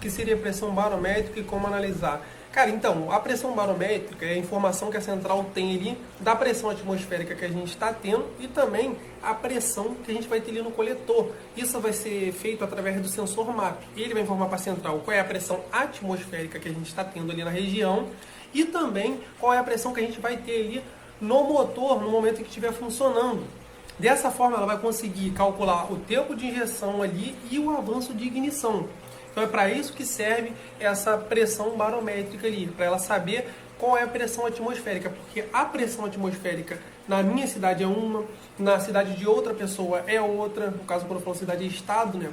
que seria pressão barométrica e como analisar. Cara, então, a pressão barométrica é a informação que a central tem ali da pressão atmosférica que a gente está tendo e também a pressão que a gente vai ter ali no coletor. Isso vai ser feito através do sensor MAP. Ele vai informar para a central qual é a pressão atmosférica que a gente está tendo ali na região e também qual é a pressão que a gente vai ter ali no motor no momento em que estiver funcionando. Dessa forma, ela vai conseguir calcular o tempo de injeção ali e o avanço de ignição. Então é para isso que serve essa pressão barométrica ali, para ela saber qual é a pressão atmosférica, porque a pressão atmosférica na minha cidade é uma, na cidade de outra pessoa é outra, no caso quando eu falo cidade é estado, né?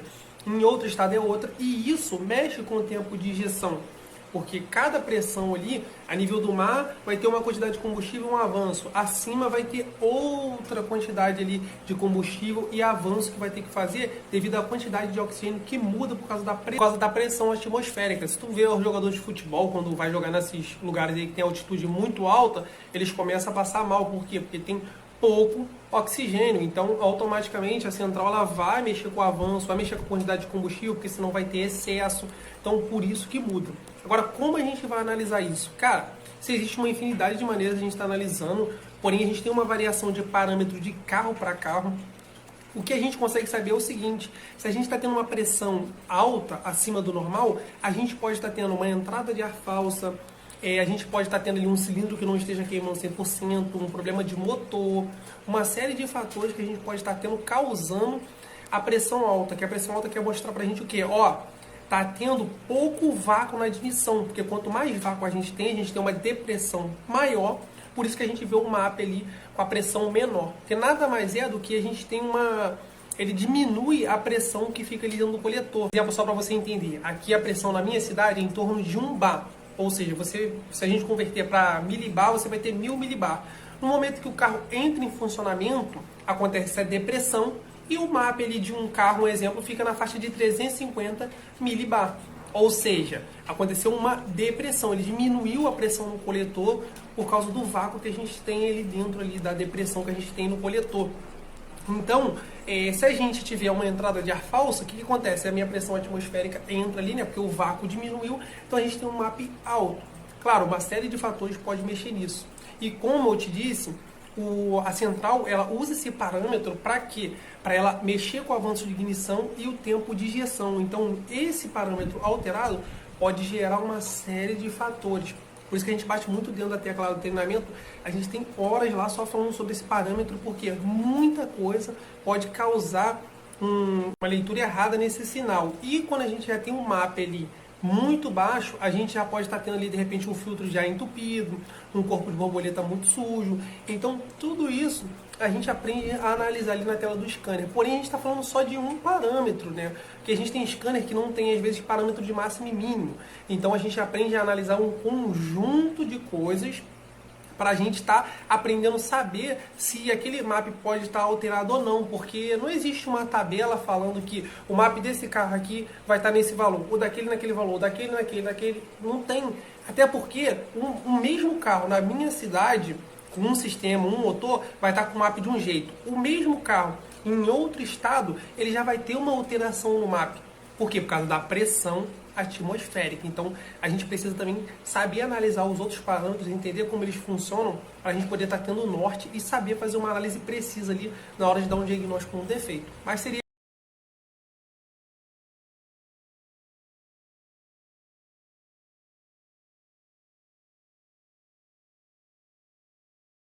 Em outro estado é outra, e isso mexe com o tempo de injeção. Porque cada pressão ali, a nível do mar, vai ter uma quantidade de combustível e um avanço. Acima vai ter outra quantidade ali de combustível e avanço que vai ter que fazer devido à quantidade de oxigênio que muda por causa da pressão atmosférica. Se tu vê os jogadores de futebol, quando vai jogar nesses lugares aí que tem altitude muito alta, eles começam a passar mal. Por quê? Porque tem pouco oxigênio, então automaticamente a central ela vai mexer com o avanço, vai mexer com a quantidade de combustível, porque senão vai ter excesso, então por isso que muda. Agora, como a gente vai analisar isso? Cara, se existe uma infinidade de maneiras de a gente estar analisando, porém a gente tem uma variação de parâmetros de carro para carro. O que a gente consegue saber é o seguinte: se a gente está tendo uma pressão alta, acima do normal, a gente pode estar tendo uma entrada de ar falsa, a gente pode estar tendo ali um cilindro que não esteja queimando 100%, um problema de motor, uma série de fatores que a gente pode estar tendo causando a pressão alta, que a pressão alta quer mostrar pra gente o quê? Ó, tá tendo pouco vácuo na admissão, porque quanto mais vácuo a gente tem uma depressão maior, por isso que a gente vê o MAP ali com a pressão menor, porque nada mais é do que a gente tem ele diminui a pressão que fica ali dentro do coletor. Exemplo só para você entender, aqui a pressão na minha cidade é em torno de 1 bar. Ou seja, se a gente converter para milibar, você vai ter 1000 milibar. No momento que o carro entra em funcionamento, acontece a depressão e o MAP ali de um carro, um exemplo, fica na faixa de 350 milibar. Ou seja, aconteceu uma depressão, ele diminuiu a pressão no coletor por causa do vácuo que a gente tem ali dentro ali, da depressão que a gente tem no coletor. Então, se a gente tiver uma entrada de ar falsa, o que acontece? A minha pressão atmosférica entra ali, né? Porque o vácuo diminuiu, então a gente tem um MAP alto. Claro, uma série de fatores pode mexer nisso. E como eu te disse, a central ela usa esse parâmetro para quê? Para ela mexer com o avanço de ignição e o tempo de injeção. Então, esse parâmetro alterado pode gerar uma série de fatores. Por isso que a gente bate muito dentro da tecla do treinamento, a gente tem horas lá só falando sobre esse parâmetro, porque muita coisa pode causar uma leitura errada nesse sinal. E quando a gente já tem um MAP ali muito baixo, a gente já pode estar tendo ali de repente um filtro já entupido, um corpo de borboleta muito sujo. Então tudo isso a gente aprende a analisar ali na tela do scanner. Porém a gente está falando só de um parâmetro, né? Porque a gente tem scanner que não tem às vezes parâmetro de máximo e mínimo. Então a gente aprende a analisar um conjunto de coisas para a gente estar aprendendo a saber se aquele MAP pode estar alterado ou não, porque não existe uma tabela falando que o MAP desse carro aqui vai estar nesse valor, ou daquele naquele valor, daquele naquele, não tem. Até porque o mesmo carro na minha cidade, com um sistema, um motor, vai estar com o MAP de um jeito. O mesmo carro em outro estado, ele já vai ter uma alteração no MAP. Por quê? Por causa da pressão atmosférica. Então, a gente precisa também saber analisar os outros parâmetros, entender como eles funcionam, para a gente poder estar tendo norte e saber fazer uma análise precisa ali na hora de dar um diagnóstico com um defeito. Mas seria